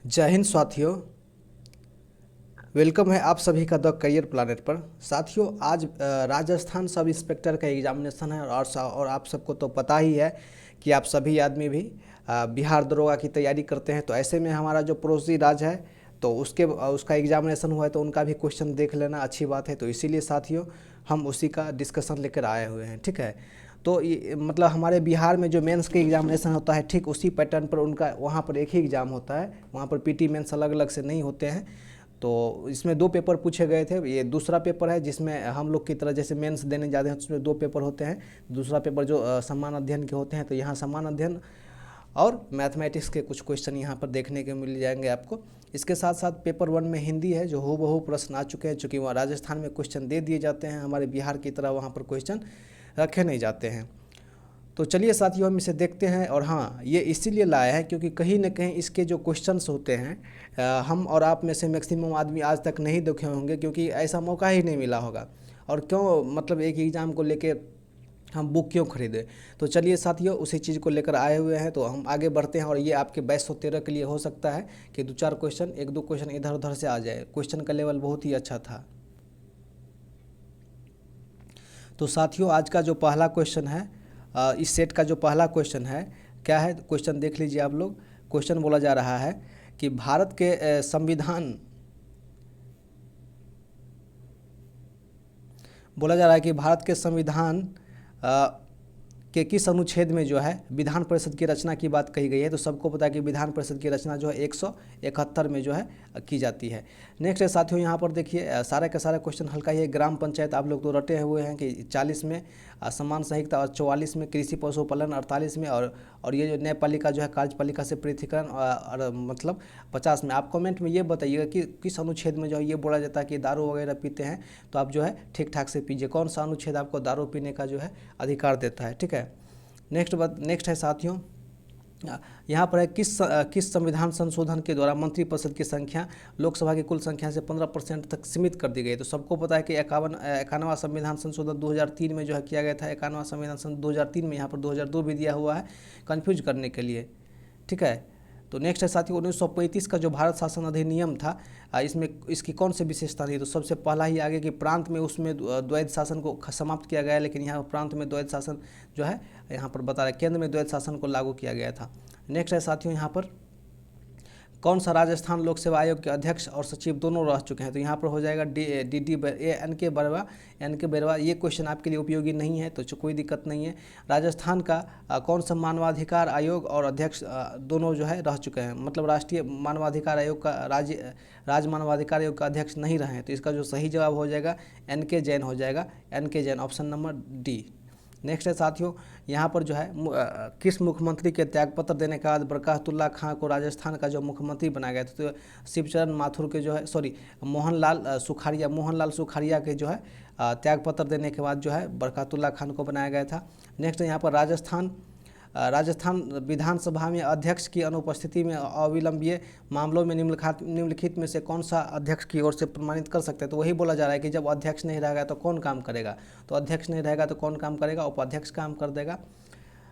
जय हिंद साथियों। वेलकम है आप सभी का द करियर प्लानेट पर। साथियों, आज राजस्थान सब इंस्पेक्टर का एग्जामिनेशन है और आप सबको तो पता ही है कि आप सभी आदमी भी बिहार दरोगा की तैयारी करते हैं। तो ऐसे में हमारा जो पड़ोसी राज्य है तो उसका एग्जामिनेशन हुआ है, तो उनका भी क्वेश्चन देख लेना अच्छी बात है। तो इसीलिए साथियों हम उसी का डिस्कशन लेकर आए हुए हैं, ठीक है। तो ये मतलब हमारे बिहार में जो मेंस के एग्जामिनेशन होता है, ठीक उसी पैटर्न पर उनका वहाँ पर एक ही एग्ज़ाम होता है। वहाँ पर पीटी मेंस अलग अलग से नहीं होते हैं। तो इसमें दो पेपर पूछे गए थे। ये दूसरा पेपर है जिसमें हम लोग की तरह जैसे मेंस देने जाते हैं, उसमें दो पेपर होते हैं। दूसरा पेपर जो समान अध्ययन के होते हैं, तो यहाँ समान अध्ययन और मैथमेटिक्स के कुछ क्वेश्चन यहाँ पर देखने के मिल जाएंगे आपको। इसके साथ साथ पेपर 1 में हिंदी है, जो हूबहू प्रश्न आ चुके हैं। चूँकि वहाँ राजस्थान में क्वेश्चन दे दिए जाते हैं, हमारे बिहार की तरह वहाँ पर क्वेश्चन रखे नहीं जाते हैं। तो चलिए साथियों हम इसे देखते हैं। और हाँ, ये इसीलिए लाए हैं क्योंकि कहीं ना कहीं इसके जो क्वेश्चंस होते हैं हम और आप में से मैक्सिमम आदमी आज तक नहीं देखे होंगे, क्योंकि ऐसा मौका ही नहीं मिला होगा। और क्यों मतलब एक एग्ज़ाम को लेके हम बुक क्यों खरीदें। तो चलिए साथियों उसी चीज़ को लेकर आए हुए हैं, तो हम आगे बढ़ते हैं। और ये आपके 2213 के लिए हो सकता है कि दो चार क्वेश्चन, एक दो क्वेश्चन इधर उधर से आ जाए। क्वेश्चन का लेवल बहुत ही अच्छा था। तो साथियों आज का जो पहला क्वेश्चन है, इस सेट का जो पहला क्वेश्चन है, क्या है क्वेश्चन देख लीजिए आप लोग। क्वेश्चन बोला जा रहा है कि भारत के संविधान बोला जा रहा है कि भारत के संविधान के किस अनुच्छेद में जो है विधान परिषद की रचना की बात कही गई है। तो सबको पता है कि विधान परिषद की रचना जो है 171 में जो है की जाती है। नेक्स्ट है साथियों, यहाँ पर देखिए सारे का सारा क्वेश्चन हल्का ही है। ग्राम पंचायत आप लोग तो रटे हुए हैं कि 40 में समान संहिता और 44 में कृषि पशुपालन, 48 में और ये जो न्यायपालिका जो है कार्यपालिका से पृथकीकरण और मतलब 50 में। आप कमेंट में ये बताइएगा कि किस अनुच्छेद में जो है ये बोला जाता है कि दारू वगैरह पीते हैं तो आप जो है ठीक ठाक से पीजिए। कौन सा अनुच्छेद आपको दारू पीने का जो है अधिकार देता है, ठीक है। नेक्स्ट है साथियों, यहाँ पर है किस संविधान संशोधन के द्वारा मंत्रिपरिषद की संख्या लोकसभा की कुल संख्या से 15% तक सीमित कर दी गई। तो सबको पता है कि 51वां संविधान संशोधन 2003 में जो है किया गया था। 51वां संविधान संशोधन 2003 में, यहाँ पर 2002 भी दिया हुआ है कन्फ्यूज करने के लिए, ठीक है। तो नेक्स्ट है साथियों 1935 का जो भारत शासन अधिनियम था, इसमें इसकी कौन सी विशेषता थी। तो सबसे पहला ही आगे कि प्रांत में उसमें द्वैध शासन को समाप्त किया गया है, लेकिन यहाँ प्रांत में द्वैध शासन जो है यहाँ पर बता रहे केंद्र में द्वैध शासन को लागू किया गया था। नेक्स्ट है साथियों, यहाँ पर कौन सा राजस्थान लोक सेवा आयोग के अध्यक्ष और सचिव दोनों रह चुके हैं। तो यहाँ पर हो जाएगा एन के बरवा। ये क्वेश्चन आपके लिए उपयोगी नहीं है तो कोई दिक्कत नहीं है। राजस्थान का कौन सा मानवाधिकार आयोग और अध्यक्ष दोनों जो है रह चुके हैं, मतलब राष्ट्रीय मानवाधिकार आयोग का राज्य मानवाधिकार आयोग का अध्यक्ष नहीं रहे हैं। तो इसका जो सही जवाब हो जाएगा एन के जैन हो जाएगा। एन के Jain, option number D. Next है साथियों, यहाँ पर जो है किस मुख्यमंत्री के त्यागपत्र देने के बाद बरकतुल्ला खां को राजस्थान का जो मुख्यमंत्री बनाया गया था। तो शिवचरण माथुर के जो है मोहनलाल सुखाड़िया के जो है त्यागपत्र देने के बाद जो है बरकतुल्ला खान को बनाया गया था। नेक्स्ट यहाँ पर राजस्थान विधानसभा में अध्यक्ष की अनुपस्थिति में अविलंबीय मामलों में निम्नलिखित में से कौन सा अध्यक्ष की ओर से प्रमाणित कर सकते हैं। तो वही बोला जा रहा है कि जब अध्यक्ष नहीं रहेगा तो कौन काम करेगा। तो अध्यक्ष नहीं रहेगा तो कौन काम करेगा, उपाध्यक्ष काम कर देगा।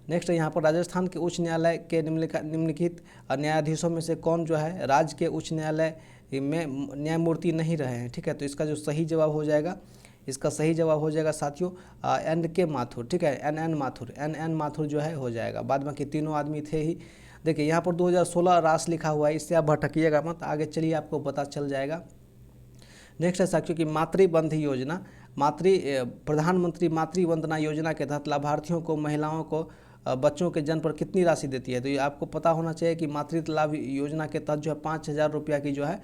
नेक्स्ट यहाँ पर राजस्थान के उच्च न्यायालय के निम्नलिखित न्यायाधीशों में से कौन जो है राज्य के उच्च न्यायालय में न्यायमूर्ति नहीं रहे हैं, ठीक है। तो इसका जो सही जवाब हो जाएगा, इसका सही जवाब हो जाएगा साथियों एन के माथुर, ठीक है। एन एन माथुर जो है हो जाएगा। बाद बाकी तीनों आदमी थे ही। देखिए यहाँ पर 2016 रास लिखा हुआ है, इससे आप भटकिएगा मत, आगे चलिए आपको पता चल जाएगा। नेक्स्ट है साथियों कि मातृबंध योजना, प्रधानमंत्री मातृ वंदना योजना के तहत लाभार्थियों को, महिलाओं को बच्चों के जन्म पर कितनी राशि देती है। तो ये आपको पता होना चाहिए कि मातृत्व लाभ योजना के तहत जो है 5000 रुपया की जो है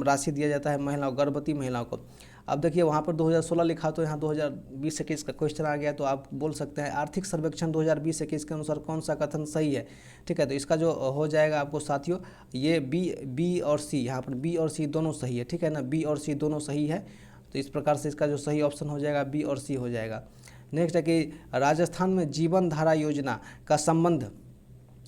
राशि दिया जाता है महिलाओं, गर्भवती महिलाओं को। अब देखिए वहाँ पर 2016 लिखा तो यहाँ 2020-21 का क्वेश्चन आ गया। तो आप बोल सकते हैं आर्थिक सर्वेक्षण 2020-21 के अनुसार कौन सा कथन सही है, ठीक है। तो इसका जो हो जाएगा आपको साथियों ये बी और सी, यहाँ पर बी और सी दोनों सही है, ठीक है ना। बी और सी दोनों सही है। तो इस प्रकार से इसका जो सही ऑप्शन हो जाएगा बी और सी हो जाएगा। नेक्स्ट है कि राजस्थान में जीवन धारा योजना का संबंध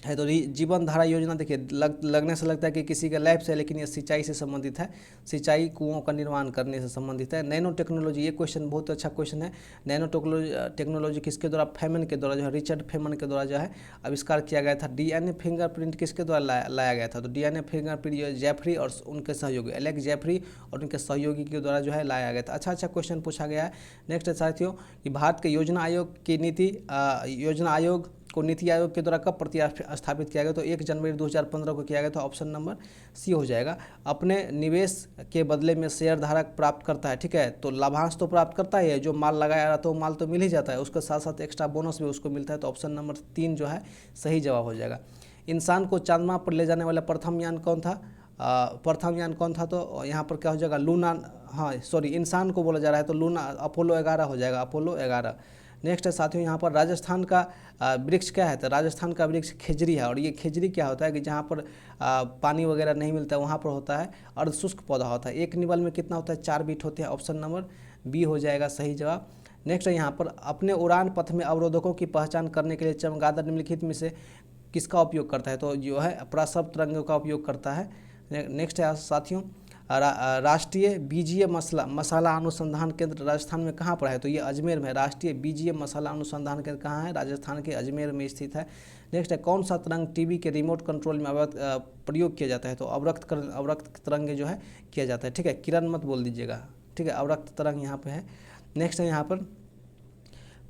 है। तो जीवन धारा योजना देखिए लगने से लगता है कि किसी के लाइफ से, लेकिन ये सिंचाई से संबंधित है, सिंचाई कुओं का निर्माण करने से संबंधित है। नैनो टेक्नोलॉजी, ये क्वेश्चन बहुत अच्छा क्वेश्चन है। नैनो टेक्नोलॉजी किसके द्वारा, फेमन के द्वारा जो है, रिचर्ड फेमन के द्वारा जो है आविष्कार किया गया था। डीएनए फिंगरप्रिंट किसके द्वारा लाया गया था, तो डीएनए फिंगरप्रिंट जेफरी और उनके सहयोगी एलेक्स जेफरी और उनके सहयोगी के द्वारा जो है लाया गया था। अच्छा क्वेश्चन पूछा गया है। नेक्स्ट साथियों कि भारत के योजना आयोग की नीति, योजना आयोग को नीति आयोग के द्वारा कब प्रतिस्थापित किया गया, तो 1 जनवरी 2015 को किया गया था। ऑप्शन नंबर सी हो जाएगा। अपने निवेश के बदले में शेयर धारक प्राप्त करता है, ठीक है, तो लाभांश तो प्राप्त करता ही है, जो माल लगाया रहता है वो माल तो मिल ही जाता है, उसके साथ साथ एक्स्ट्रा बोनस भी उसको मिलता है। तो ऑप्शन नंबर 3 जो है सही जवाब हो जाएगा। इंसान को चंद्रमा पर ले जाने वाला प्रथम यान कौन था, प्रथम यान कौन था, तो यहाँ पर क्या हो जाएगा, लूना, हाँ सॉरी इंसान को बोला जा रहा है तो लूना, अपोलो 11 हो जाएगा, अपोलो 11। नेक्स्ट है साथियों यहाँ पर राजस्थान का वृक्ष क्या है, तो राजस्थान का वृक्ष खेजरी है। और ये खेजरी क्या होता है कि जहाँ पर पानी वगैरह नहीं मिलता है वहाँ पर होता है, अर्धशुष्क पौधा होता है। एक निबल में कितना होता है, 4 बीट होते हैं। ऑप्शन नंबर बी हो जाएगा सही जवाब। नेक्स्ट है यहाँ पर अपने उड़ान पथ में अवरोधकों की पहचान करने के लिए चमगादड़ निम्नलिखित में से किसका उपयोग करता है, तो जो है प्रसव तरंग का उपयोग करता है। नेक्स्ट है साथियों राष्ट्रीय बीजीय मसाला अनुसंधान केंद्र राजस्थान में कहाँ पर है, तो ये अजमेर में। राष्ट्रीय बीजीय मसाला अनुसंधान केंद्र कहाँ है, राजस्थान के अजमेर में स्थित है। नेक्स्ट है कौन सा तरंग टीवी के रिमोट कंट्रोल में प्रयोग किया जाता है, तो अवरक्त तरंग जो है किया जाता है, ठीक है, किरण मत बोल दीजिएगा, ठीक है, अवरक्त तरंग यहाँ पे है। नेक्स्ट है यहाँ पर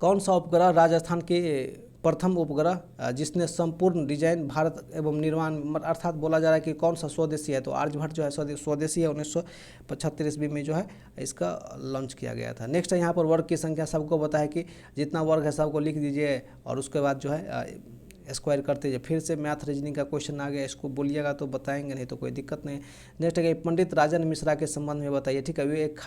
कौन सा उपग्रह राजस्थान के प्रथम उपग्रह जिसने संपूर्ण डिजाइन भारत एवं निर्माण, अर्थात बोला जा रहा है कि कौन सा स्वदेशी है, तो आर्यभट्ट जो है स्वदेशी है। 1975 ईस्वी में जो है इसका लॉन्च किया गया था। नेक्स्ट है यहाँ पर वर्ग की संख्या, सबको पता है कि जितना वर्ग है सबको लिख दीजिए और उसके बाद जो है स्क्वायर करते जाइए। फिर से मैथ रीजनिंग का क्वेश्चन आ गया, इसको बोलिएगा तो बताएंगे, नहीं तो कोई दिक्कत नहीं। नेक्स्ट है पंडित राजन मिश्रा के संबंध में बताइए, ठीक है, वे एक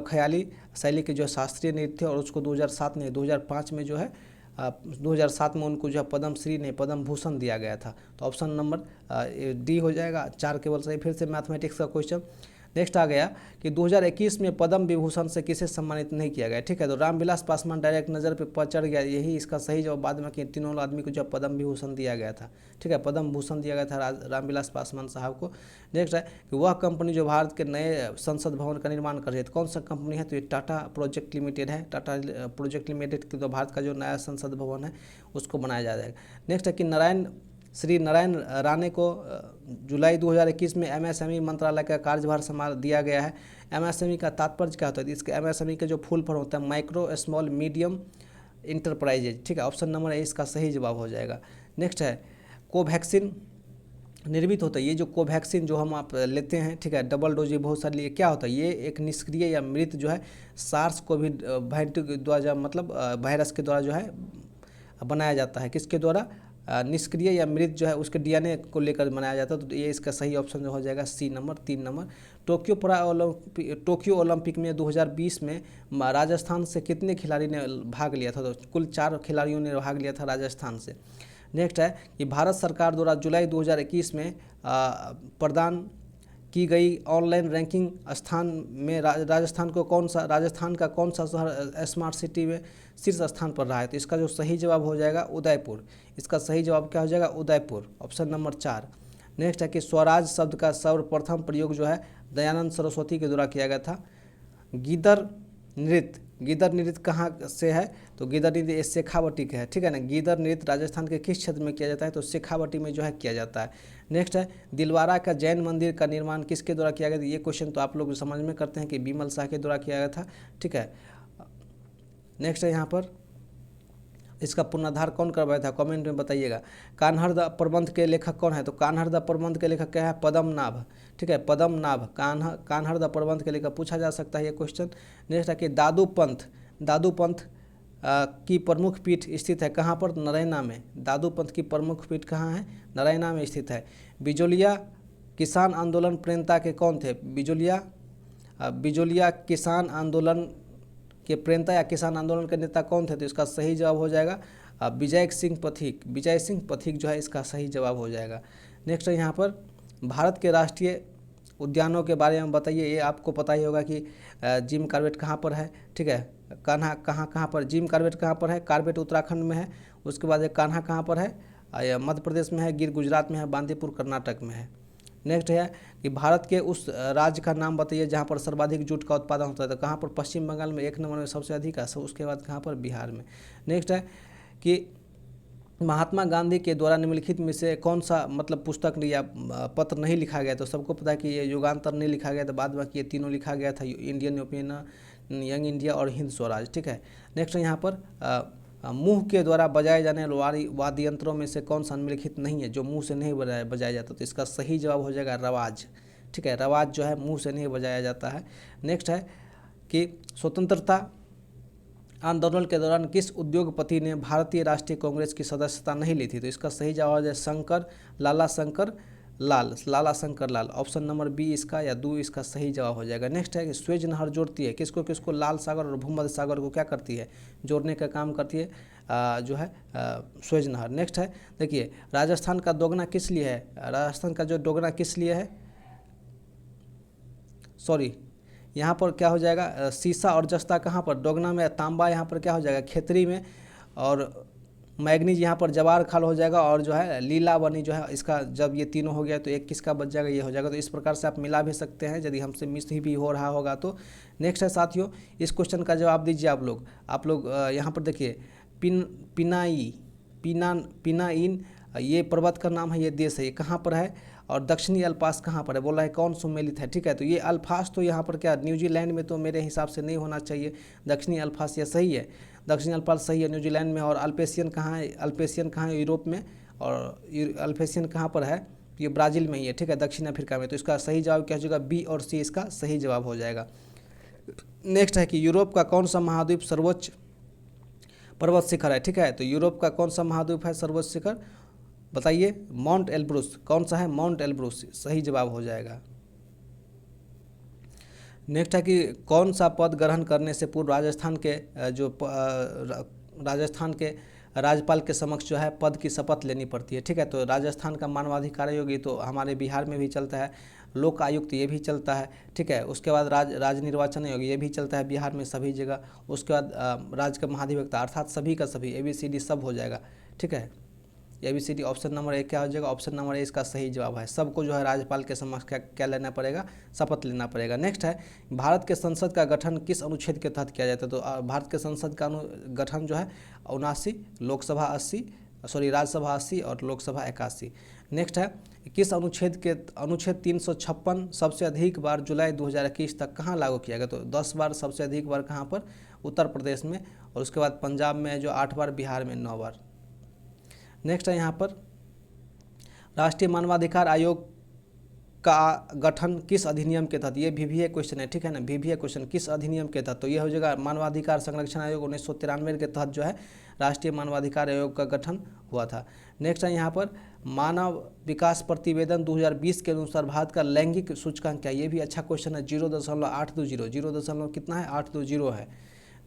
ख्याली शैली के जो शास्त्रीय नृत्य थे और उसको 2007 में 2005 में जो है 2007 में उनको जो है पद्म श्री नहीं पद्म भूषण दिया गया था। तो ऑप्शन नंबर डी हो जाएगा, 4 केवल सही। फिर से मैथमेटिक्स का क्वेश्चन नेक्स्ट आ गया कि 2021 में पद्म विभूषण से किसे सम्मानित नहीं किया गया, ठीक है, तो रामविलास पासवान डायरेक्ट नज़र पे चढ़ गया, यही इसका सही जवाब। बाद में कि तीनों आदमी को जो पद्म विभूषण दिया गया था, ठीक है, पद्म भूषण दिया गया था रामविलास पासवान साहब को। नेक्स्ट है कि वह कंपनी जो भारत के नए संसद भवन का निर्माण कर रही है, तो कौन सा कंपनी है, तो ये टाटा प्रोजेक्ट लिमिटेड है। टाटा प्रोजेक्ट लिमिटेड के तो भारत का जो नया संसद भवन है उसको बनाया जाएगा। नेक्स्ट है कि श्री नारायण राणे को जुलाई 2021 में एमएसएमई मंत्रालय का कार्यभार संभाल दिया गया है। एमएसएमई का तात्पर्य क्या होता है, इसके एमएसएमई के जो फुल फॉर्म होता है माइक्रो स्मॉल मीडियम इंटरप्राइजेज, ठीक है, ऑप्शन नंबर ए इसका सही जवाब हो जाएगा। नेक्स्ट है कोवैक्सीन निर्मित होता है, ये जो कोवैक्सीन जो हम आप लेते हैं, ठीक है, डबल डोज, ये बहुत सारे लिए क्या होता है, ये एक निष्क्रिय या मृत जो है सार्स कोविड द्वारा मतलब वायरस के द्वारा जो है बनाया जाता है। किसके द्वारा, निष्क्रिय या मृत जो है उसके डीएनए को लेकर बनाया जाता है। तो ये इसका सही ऑप्शन जो हो जाएगा C number 3 number. Tokyo Olympic में 2020 में राजस्थान से कितने खिलाड़ी ने भाग लिया था, तो कुल 4 खिलाड़ियों ने भाग लिया था राजस्थान से। नेक्स्ट है कि भारत सरकार द्वारा जुलाई 2021 में प्रदान की गई ऑनलाइन रैंकिंग स्थान में राजस्थान का कौन सा शहर स्मार्ट सिटी में शीर्ष स्थान पर रहा है, तो इसका जो सही जवाब हो जाएगा उदयपुर। इसका सही जवाब क्या हो जाएगा, उदयपुर, ऑप्शन नंबर 4। नेक्स्ट है कि स्वराज शब्द का सर्वप्रथम प्रयोग जो है दयानंद सरस्वती के द्वारा किया गया था। गीदर नृत्य कहाँ से है, तो गीदर नृत्य शेखावटी का है, ठीक है ना। गीदर नृत्य राजस्थान के किस क्षेत्र में किया जाता है, तो शेखावटी में जो है किया जाता है। नेक्स्ट है दिलवारा का जैन मंदिर का निर्माण किसके द्वारा किया गया, ये क्वेश्चन तो आप लोग समझ में करते हैं कि बिमल शाह के द्वारा किया गया था, ठीक है। नेक्स्ट है यहाँ पर इसका पुनरुद्धार कौन करवाया था, कमेंट में बताइएगा। कान्हड़ द प्रबंध के लेखक कौन है, तो कान्हड़ द प्रबंध के लेखक क्या है, पद्मनाभ, ठीक है, पद्मनाभ। कान्हड़ द प्रबंध के लेखक पूछा जा सकता है ये क्वेश्चन। नेक्स्ट है कि दादू पंथ की प्रमुख पीठ स्थित है कहाँ पर, नरैना में। दादू पंथ की प्रमुख पीठ कहाँ है, नरैना में स्थित है। बिजोलिया किसान आंदोलन प्रेरणा के कौन थे, बिजोलिया किसान आंदोलन के प्रेरणा या किसान आंदोलन के नेता कौन थे, तो इसका सही जवाब हो जाएगा विजय सिंह पथिक जो है इसका सही जवाब हो जाएगा। नेक्स्ट है यहाँ पर भारत के राष्ट्रीय उद्यानों के बारे में बताइए। ये आपको पता ही होगा कि जिम कॉर्बेट कहाँ पर है, ठीक है, कान्हा कहाँ पर, जिम कॉर्बेट कहाँ पर है, कॉर्बेट उत्तराखंड में है। उसके बाद कान्हा कहाँ पर है, मध्य प्रदेश में है, गिर गुजरात में है, बांदीपुर कर्नाटक में है। नेक्स्ट है कि भारत के उस राज्य का नाम बताइए जहाँ पर सर्वाधिक जूट का उत्पादन होता है। तो कहाँ पर? पश्चिम बंगाल में 1 नंबर में सबसे अधिक है, उसके बाद कहाँ पर? बिहार में। नेक्स्ट है कि महात्मा गांधी के द्वारा निम्नलिखित में से कौन सा मतलब पुस्तक या पत्र नहीं लिखा गया? तो सबको पता है कि ये युगांतर नहीं लिखा गया था, बाद बाकी ये तीनों लिखा गया था, इंडियन ओपिनियन, यंग इंडिया और हिंद स्वराज। ठीक है। नेक्स्ट यहाँ पर मुंह के द्वारा बजाए जाने वाली वाद्य यंत्रों में से कौन सा निम्नलिखित नहीं है, जो मुंह से नहीं बजाया जाता? तो इसका सही जवाब हो जाएगा रवाज। ठीक है, रवाज जो है मुंह से नहीं बजाया जाता है। नेक्स्ट है कि स्वतंत्रता आंदोलन के दौरान किस उद्योगपति ने भारतीय राष्ट्रीय कांग्रेस की सदस्यता नहीं ली थी? तो इसका सही जवाब हो जाए लाला Shankar Lal. Option number B इसका या दो इसका सही जवाब हो जाएगा। नेक्स्ट है कि स्वेज नहर जोड़ती है किसको किसको? लाल सागर और भूमध्य सागर को क्या करती है? जोड़ने का काम करती है जो है स्वेज नहर। नेक्स्ट है देखिए, राजस्थान का दोगुना किस लिए है? राजस्थान का जो दोगुना किस लिए है, सॉरी यहाँ पर क्या हो जाएगा? सीसा और जस्ता कहाँ पर? दोगुना में। तांबा यहाँ पर क्या हो जाएगा? खेतरी में। और मैग्नीज यहाँ पर जवार खाल हो जाएगा। और जो है लीलावनी जो है, इसका जब ये तीनों हो गया तो एक किसका बच जाएगा? ये हो जाएगा। तो इस प्रकार से आप मिला भी सकते हैं यदि हमसे मिस भी हो रहा होगा तो। नेक्स्ट है साथियों, इस क्वेश्चन का जवाब दीजिए आप लोग यहाँ पर देखिए, पिनाइन ये पर्वत का नाम है, ये देश है, ये कहाँ पर है? और दक्षिणी अल्पास कहाँ पर है? बोला है कौन सुमेलित है। ठीक है, तो ये अल्फास तो यहाँ पर क्या न्यूजीलैंड में तो मेरे हिसाब से नहीं होना चाहिए। दक्षिणी अल्फास ये सही है, दक्षिणी अल्फास सही है न्यूजीलैंड में। और अल्पेशियन कहाँ है? अल्पेशियन कहाँ है? यूरोप में। और अल्पेशियन कहाँ पर है? ये ब्राज़ील में ही है। ठीक है, दक्षिण अफ्रीका में। तो इसका सही जवाब क्या हो जाएगा? बी और सी इसका सही जवाब हो जाएगा। नेक्स्ट है कि यूरोप का कौन सा महाद्वीप सर्वोच्च पर्वत शिखर है? ठीक है, तो यूरोप का कौन सा महाद्वीप है सर्वोच्च शिखर? बताइए। Mount Elbrus. कौन सा है? माउंट एल्ब्रूस सही जवाब हो जाएगा। नेक्स्ट है कि कौन सा पद ग्रहण करने से पूर्व राजस्थान के राज्यपाल के समक्ष जो है पद की शपथ लेनी पड़ती है? ठीक है, तो राजस्थान का मानवाधिकार आयोग ये तो हमारे बिहार में भी चलता है, लोक आयुक्त ये भी चलता है। ठीक है, उसके बाद राज्य निर्वाचन आयोग ये भी चलता है बिहार में सभी जगह। उसके बाद राज्य का महाधिवक्ता, अर्थात सभी का सभी, ABCD सब हो जाएगा। ठीक है, ABCD ऑप्शन नंबर ए क्या हो जाएगा? ऑप्शन नंबर ए इसका सही जवाब है। सबको जो है राज्यपाल के समक्ष क्या लेना पड़ेगा? शपथ लेना पड़ेगा। नेक्स्ट है, भारत के संसद का गठन किस अनुच्छेद के तहत किया जाता है? तो भारत के संसद का गठन जो है 79, लोकसभा 80, राज्यसभा 80 और लोकसभा 81। नेक्स्ट है, किस अनुच्छेद 356 सबसे अधिक बार जुलाई 2021 तक कहाँ लागू किया गया? तो 10 बार सबसे अधिक बार कहाँ पर? उत्तर प्रदेश में। और उसके बाद पंजाब में जो 8 बार, बिहार में 9 बार। नेक्स्ट है यहाँ पर, राष्ट्रीय मानवाधिकार आयोग का गठन किस अधिनियम के तहत? ये VVA क्वेश्चन है। ठीक है ना, VVA क्वेश्चन किस अधिनियम के तहत? तो ये हो जाएगा मानवाधिकार संरक्षण आयोग 1993 के तहत जो है राष्ट्रीय मानवाधिकार आयोग का गठन हुआ था। नेक्स्ट है यहाँ पर, मानव विकास प्रतिवेदन 2020 के अनुसार भारत का लैंगिक सूचकांक क्या है? ये भी अच्छा क्वेश्चन है। 0.820, 0. कितना है? 820 है।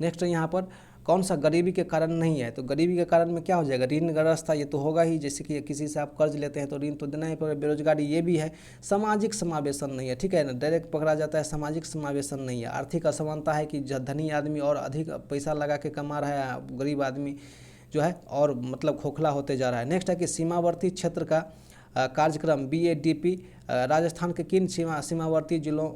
नेक्स्ट है यहाँ पर, कौन सा गरीबी के कारण नहीं है? तो गरीबी के कारण में क्या हो जाएगा? ऋणग्रस्तता ये तो होगा ही, जैसे कि किसी से आप कर्ज लेते हैं तो ऋण तो देना ही पड़ेगा। बेरोजगारी ये भी है। सामाजिक समावेशन नहीं है। ठीक है ना, डायरेक्ट पकड़ा जाता है, सामाजिक समावेशन नहीं है। आर्थिक असमानता है कि धनी आदमी और अधिक पैसा लगा के कमा रहा है, गरीब आदमी जो है और मतलब खोखला होते जा रहा है। नेक्स्ट है कि सीमावर्ती क्षेत्र का कार्यक्रम BADP राजस्थान के किन सीमावर्ती जिलों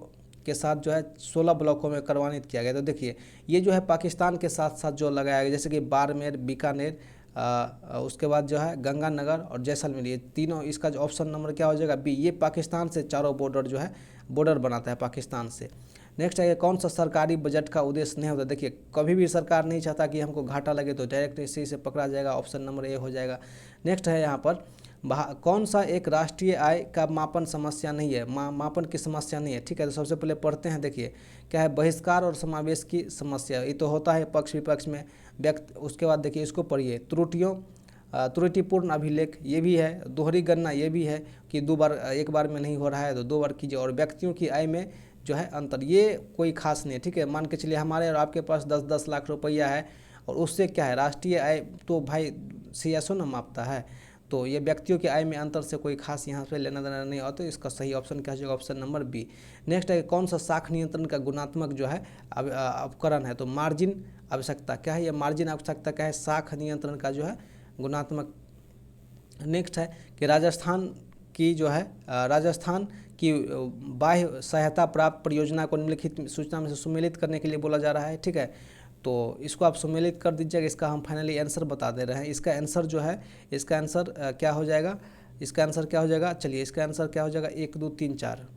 के साथ जो है 16 ब्लॉकों में कार्यान्वित किया गया? तो देखिए, ये जो है पाकिस्तान के साथ साथ जो लगाया गया, जैसे कि बाड़मेर, बीकानेर, उसके बाद जो है गंगानगर और जैसलमेर, ये तीनों, इसका जो ऑप्शन नंबर क्या हो जाएगा? बी। ये पाकिस्तान से चारों बॉर्डर जो है बॉर्डर बनाता है पाकिस्तान से। नेक्स्ट है, कौन सा सरकारी बजट का उद्देश्य नहीं होता? देखिए, कभी भी सरकार नहीं चाहता कि हमको घाटा लगे, तो डायरेक्ट इसी से पकड़ा जाएगा। ऑप्शन नंबर ए हो जाएगा। नेक्स्ट है यहाँ पर, कौन सा एक राष्ट्रीय आय का मापन समस्या नहीं है? मापन की समस्या नहीं है। ठीक है, तो सबसे पहले पढ़ते हैं। देखिए क्या है? बहिष्कार और समावेश की समस्या, ये तो होता है पक्ष विपक्ष में व्यक्त। उसके बाद देखिए इसको पढ़िए, त्रुटिपूर्ण अभिलेख ये भी है, दोहरी गणना ये भी है कि एक बार में नहीं हो रहा है तो 2 बार कीजिए। और व्यक्तियों की आय में जो है अंतर, ये कोई खास नहीं है। ठीक है, मान के चलिए हमारे और आपके पास 10-10 लाख रुपया है और उससे क्या है, राष्ट्रीय आय तो भाई CSO ना मापता है। तो ये व्यक्तियों की आय में अंतर से कोई खास यहाँ पे लेना देना नहीं होता। तो इसका सही ऑप्शन क्या होगा? Option number B. नेक्स्ट है, कौन सा साख नियंत्रण का गुणात्मक जो है उपकरण है? तो मार्जिन आवश्यकता क्या है? ये मार्जिन आवश्यकता क्या है? साख नियंत्रण का जो है गुणात्मक नेक्स्ट है कि राजस्थान की जो है राजस्थान की बाह्य सहायता प्राप्त परियोजना को निम्नलिखित सूचना में से सुमेलित करने के लिए बोला जा रहा है। ठीक है, तो इसको आप सुमेलित कर दीजिएगा। इसका हम फाइनली आंसर बता दे रहे हैं। इसका आंसर जो है, इसका आंसर क्या हो जाएगा, इसका आंसर क्या हो जाएगा, चलिए इसका आंसर क्या हो जाएगा, 1 2 3 4।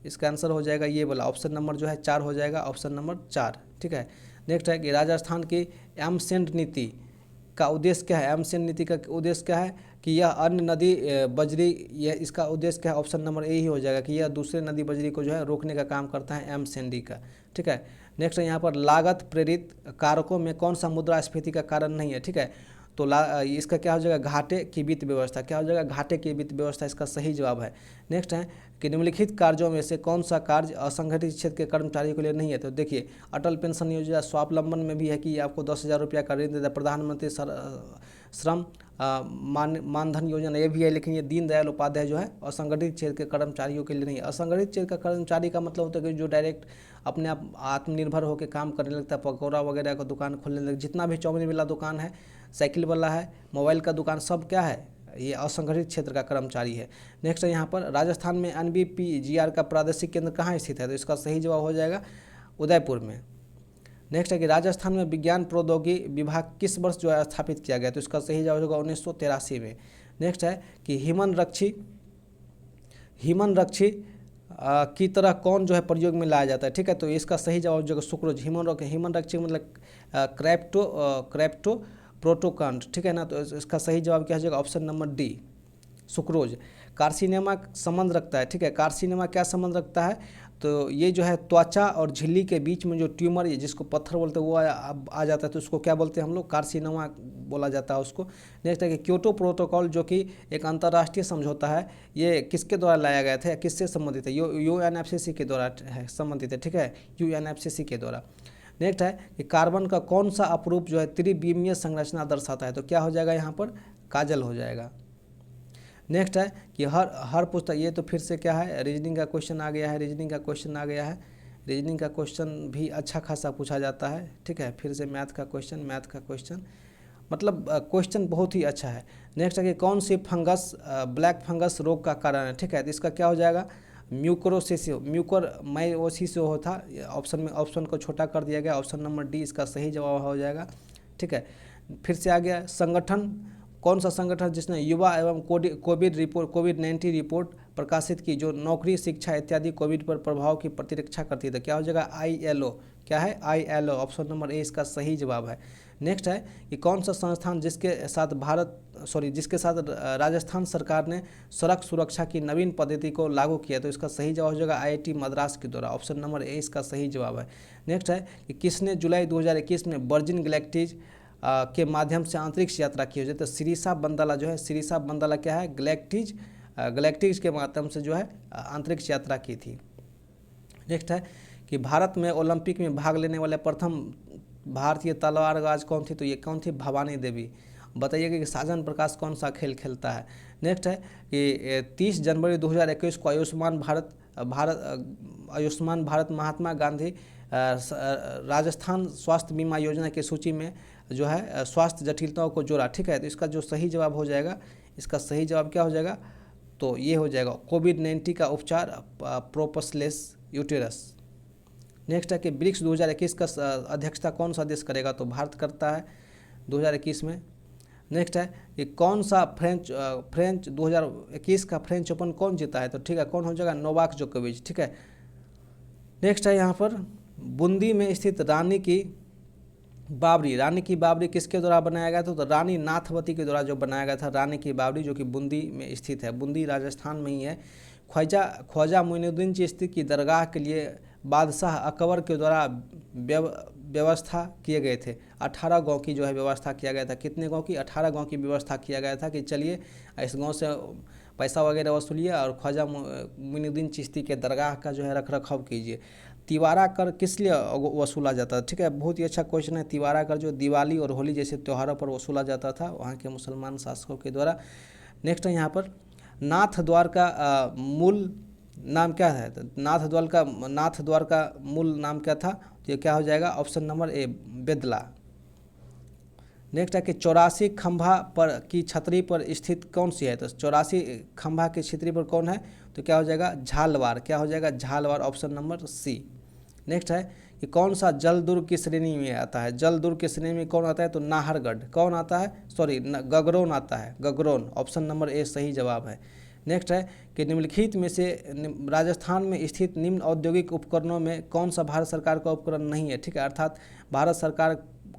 इसका आंसर हो जाएगा ये वाला, ऑप्शन नंबर जो है 4 हो जाएगा, ऑप्शन नंबर 4। ठीक है, नेक्स्ट है कि राजस्थान की एमसेंड नीति का उद्देश्य क्या है। एमसेंड नीति का उद्देश्य क्या है कि यह अन्य नदी बजरी, यह इसका उद्देश्य क्या है, ऑप्शन नंबर ए ही हो जाएगा कि यह दूसरे नदी बजरी को जो है रोकने का काम करता है एमसेंडी का। ठीक है, नेक्स्ट है यहाँ पर लागत प्रेरित कारकों में कौन सा मुद्रास्फीति का कारण नहीं है। ठीक है, तो इसका क्या हो जाएगा, घाटे की वित्त व्यवस्था। क्या हो जाएगा, घाटे की वित्त व्यवस्था इसका सही जवाब है। नेक्स्ट है कि निम्नलिखित कार्यों में से कौन सा कार्य असंगठित क्षेत्र के कर्मचारियों के लिए नहीं है। तो देखिए, अटल पेंशन योजना स्वावलंबन में भी है कि आपको 10,000 रुपया का ऋण देता है। प्रधानमंत्री श्रम मानधन योजना ये भी है, लेकिन ये दीनदयाल उपाध्याय जो है असंगठित क्षेत्र के कर्मचारियों के लिए नहीं है। असंगठित क्षेत्र का कर्मचारी का मतलब होता है कि जो डायरेक्ट अपने आप आत्मनिर्भर होकर काम करने लगता है, पकौड़ा वगैरह का दुकान खोलने लगता है, जितना भी चाउमीन वाला दुकान है, साइकिल वाला है, मोबाइल का दुकान, सब क्या है, ये असंगठित क्षेत्र का कर्मचारी है। नेक्स्ट है यहाँ पर राजस्थान में NBPGR का प्रादेशिक केंद्र कहाँ स्थित है। तो इसका सही जवाब हो जाएगा उदयपुर में। नेक्स्ट है कि राजस्थान में विज्ञान प्रौद्योगिकी विभाग किस वर्ष जो है स्थापित किया गया। तो इसका सही जवाब होगा 1983 में। नेक्स्ट है कि हिमन रक्षी की तरह कौन जो है प्रयोग में लाया जाता है। ठीक है, तो इसका सही जवाब जो है सुक्रोज। हिमन रक्षी मतलब क्रैप्टो प्रोटोकांट। ठीक है ना, तो इसका सही जवाब क्या हो जाएगा, ऑप्शन नंबर डी, सुक्रोज। कार्सिनेमा संबंध रखता है। ठीक है, कार्सिनेमा क्या संबंध रखता है, तो ये जो है त्वचा और झिल्ली के बीच में जो ट्यूमर, जिसको पत्थर बोलते हैं, वो आ जाता है, तो उसको क्या बोलते हैं हम लोग, कार्सिनेमा बोला जाता है उसको। नेक्स्ट है कि क्योटो प्रोटोकॉल जो कि एक अंतर्राष्ट्रीय समझौता है, ये किसके द्वारा लाया गया था या किससे संबंधित है। UNFCCC के द्वारा है संबंधित है। ठीक है, UNFCCC के द्वारा। नेक्स्ट है कि कार्बन का कौन सा अपरूप जो है त्रिविमीय संरचना दर्शाता है। तो क्या हो जाएगा यहाँ पर, काजल हो जाएगा। नेक्स्ट है कि हर पुस्तक, ये तो फिर से क्या है, रीजनिंग का क्वेश्चन आ गया है। रीजनिंग का क्वेश्चन भी अच्छा खासा पूछा जाता है। ठीक है, फिर से मैथ का क्वेश्चन मतलब क्वेश्चन बहुत ही अच्छा है। नेक्स्ट है कि कौन सी फंगस ब्लैक फंगस रोग का कारण है। ठीक है, तो इसका क्या हो जाएगा, म्यूकोरमाइकोसिस था। ऑप्शन को छोटा कर दिया गया, ऑप्शन नंबर डी इसका सही जवाब हो जाएगा। ठीक है, फिर से आ गया संगठन, कौन सा संगठन जिसने युवा एवं कोविड-19 रिपोर्ट प्रकाशित की, जो नौकरी, शिक्षा इत्यादि कोविड पर प्रभाव की प्रतिरक्षा करती है। तो क्या हो जाएगा, ILO। क्या है, ILO, ऑप्शन नंबर ए इसका सही जवाब है। नेक्स्ट है कि कौन सा संस्थान जिसके साथ राजस्थान सरकार ने सड़क सुरक्षा की नवीन पद्धति को लागू किया। तो इसका सही जवाब हो जाएगा IIT मद्रास के द्वारा, ऑप्शन नंबर ए इसका सही जवाब है। नेक्स्ट है कि किसने जुलाई 2021 में वर्जिन गैलेक्टिक के माध्यम से अंतरिक्ष यात्रा की हो। तो सिरिसा बंदाला जो है, सिरिसा बंदाला क्या है, गैलेक्टिक्स के माध्यम से जो है अंतरिक्ष यात्रा की थी। नेक्स्ट है कि भारत में ओलंपिक में भाग लेने वाले प्रथम भारतीय तलवारबाज कौन थी। तो ये कौन थी, भवानी देवी। बताइएगा कि साजन प्रकाश कौन सा खेल खेलता है। नेक्स्ट है कि 30 जनवरी 2021 को आयुष्मान भारत महात्मा गांधी राजस्थान स्वास्थ्य बीमा योजना की सूची में जो है स्वास्थ्य जटिलताओं को जोड़ा। ठीक है, तो इसका जो सही जवाब हो जाएगा, इसका सही जवाब क्या हो जाएगा, तो ये हो जाएगा कोविड-19 का उपचार प्रोपसलेस यूटेरस। नेक्स्ट है कि ब्रिक्स 2021 का अध्यक्षता कौन सा देश करेगा। तो भारत करता है 2021 में। नेक्स्ट है कि कौन सा फ्रेंच 2021 का फ्रेंच ओपन कौन जीता है। तो ठीक है, कौन हो जाएगा, नोवाक जोकोविच। ठीक है, नेक्स्ट है यहाँ पर बूंदी में स्थित रानी की बावड़ी किसके द्वारा बनाया गया था। तो रानी नाथवती के द्वारा जो बनाया गया था रानी की बावड़ी, जो कि बूंदी में स्थित है। बूंदी राजस्थान में ही है। ख्वाजा मोइनुद्दीन चिश्ती की दरगाह के लिए बादशाह अकबर के द्वारा व्यवस्था किए गए थे। 18 गांव की जो है व्यवस्था किया गया था। कितने गांव की, 18 गांव की व्यवस्था किया गया था कि चलिए इस गांव से पैसा वगैरह वसूलिए और ख्वाजा मोइनुद्दीन चिश्ती के दरगाह का जो है रख रखाव कीजिए। तिवारा कर किस लिए वसूला जाता था। ठीक है, बहुत ही अच्छा क्वेश्चन है। तिवारा कर जो दिवाली और होली जैसे त्योहारों पर वसूला जाता था वहाँ के मुसलमान शासकों के द्वारा। नेक्स्ट है यहाँ पर नाथ द्वार का मूल नाम क्या है। तो नाथ द्वार का मूल नाम क्या था। तो ये क्या हो जाएगा, option number A, Bedla. Next है कि 84 खंभा पर की छतरी पर स्थित कौन सी है, तो 84 खंभा की छतरी पर कौन है, तो क्या हो जाएगा झालवाड़, क्या हो जाएगा Jhalawar, option number C. Next है कि कौन सा जल दुर्ग की श्रेणी में आता है, जल दुर्ग की श्रेणी में कौन आता है, तो नाहरगढ़, कौन आता है, सॉरी गगरोन आता है, गगरोन, ऑप्शन नंबर ए सही जवाब है। नेक्स्ट है कि निम्नलिखित में से राजस्थान में स्थित निम्न औद्योगिक उपकरणों में कौन सा भारत सरकार का उपकरण नहीं है, ठीक है, अर्थात भारत सरकार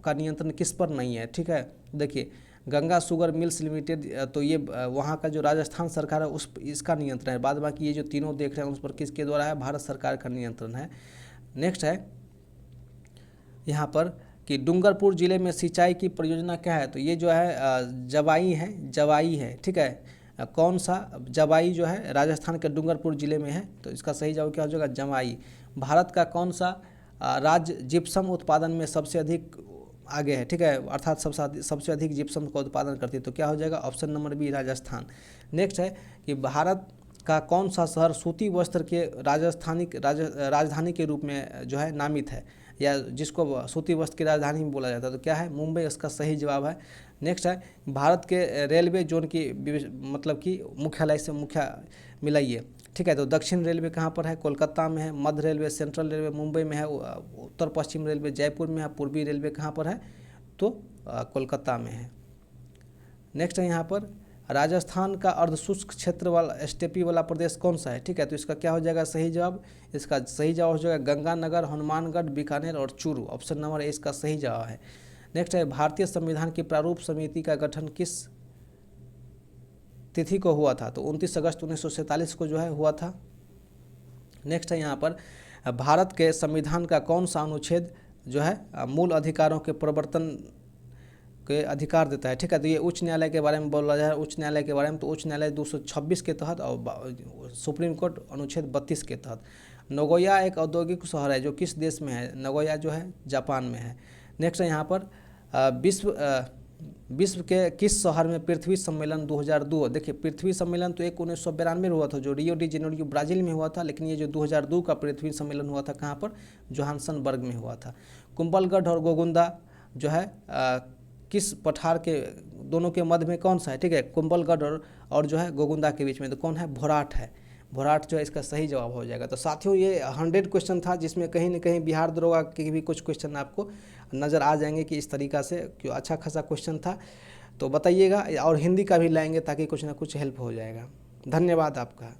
का नियंत्रण किस पर नहीं है, ठीक है। देखिए गंगा शुगर मिल्स लिमिटेड, तो ये वहाँ का जो राजस्थान सरकार है उस इसका नियंत्रण है, बाद बाकी ये जो तीनों देख रहे हैं उस पर किसके द्वारा है, भारत सरकार का नियंत्रण है। नेक्स्ट है यहाँ पर कि डूंगरपुर जिले में सिंचाई की परियोजना क्या है, तो ये जो है जवाई है, ठीक है, कौन सा जवाई जो है राजस्थान के डूंगरपुर जिले में है, तो इसका सही जवाब क्या हो जाएगा, जवाई। भारत का कौन सा राज्य जिप्सम उत्पादन में सबसे अधिक आगे है, ठीक है, अर्थात सबसे अधिक जिप्सम का उत्पादन करती है, तो क्या हो जाएगा, option number B Rajasthan. Next है कि भारत का कौन सा शहर सूती वस्त्र के राजधानी के रूप में जो है नामित है, या जिसको सूती वस्त्र की राजधानी में बोला जाता है, तो क्या है, मुंबई, इसका सही जवाब है। नेक्स्ट है भारत के रेलवे जोन की मतलब कि मुख्यालय से मिलाइए, ठीक है, तो दक्षिण रेलवे कहाँ पर है, कोलकाता में है, मध्य रेलवे सेंट्रल रेलवे मुंबई में है, उत्तर पश्चिम रेलवे जयपुर में है, पूर्वी रेलवे कहाँ पर है, तो कोलकाता में है। नेक्स्ट है यहाँ पर राजस्थान का अर्धशुष्क क्षेत्र वाला स्टेपी वाला प्रदेश कौन सा है, ठीक है, तो इसका क्या हो जाएगा सही जवाब, इसका सही जवाब हो जाएगा गंगानगर, हनुमानगढ़, बीकानेर और चूरू, ऑप्शन नंबर ए इसका सही जवाब है। नेक्स्ट है भारतीय संविधान की प्रारूप समिति का गठन किस तिथि को हुआ था, तो 29 अगस्त 1947 को जो है हुआ था। नेक्स्ट है यहाँ पर भारत के संविधान का कौन सा अनुच्छेद जो है मूल अधिकारों के प्रवर्तन के अधिकार देता है, ठीक है, तो ये उच्च न्यायालय के बारे में बोला जाए, उच्च न्यायालय के बारे में, तो उच्च न्यायालय 226 के तहत और सुप्रीम कोर्ट अनुच्छेद 32 के तहत। नगोया एक औद्योगिक शहर है जो किस देश में है, नगोया जो है जापान में है। नेक्स्ट है यहाँ पर विश्व के किस शहर में पृथ्वी सम्मेलन 2002, देखिए पृथ्वी सम्मेलन तो एक 1992 में हुआ था जो रियो डी जेनेरियो ब्राज़ील में हुआ था, लेकिन ये जो 2002 का पृथ्वी सम्मेलन हुआ था कहाँ पर, जोहान्सनबर्ग में हुआ था। कुंभलगढ़ और गोगुंदा जो है किस पठार के दोनों के मध्य में कौन सा है, ठीक है, कुंभलगढ़ और जो है गोगुंदा के बीच में, तो कौन है, भोराट है, भोराट जो है इसका सही जवाब हो जाएगा। तो साथियों ये 100 क्वेश्चन था जिसमें कहीं न कहीं बिहार दरोगा के भी कुछ क्वेश्चन आपको नज़र आ जाएंगे कि इस तरीक़ा से क्यों, अच्छा खासा क्वेश्चन था, तो बताइएगा, और हिंदी का भी लाएंगे ताकि कुछ ना कुछ हेल्प हो जाएगा। धन्यवाद आपका।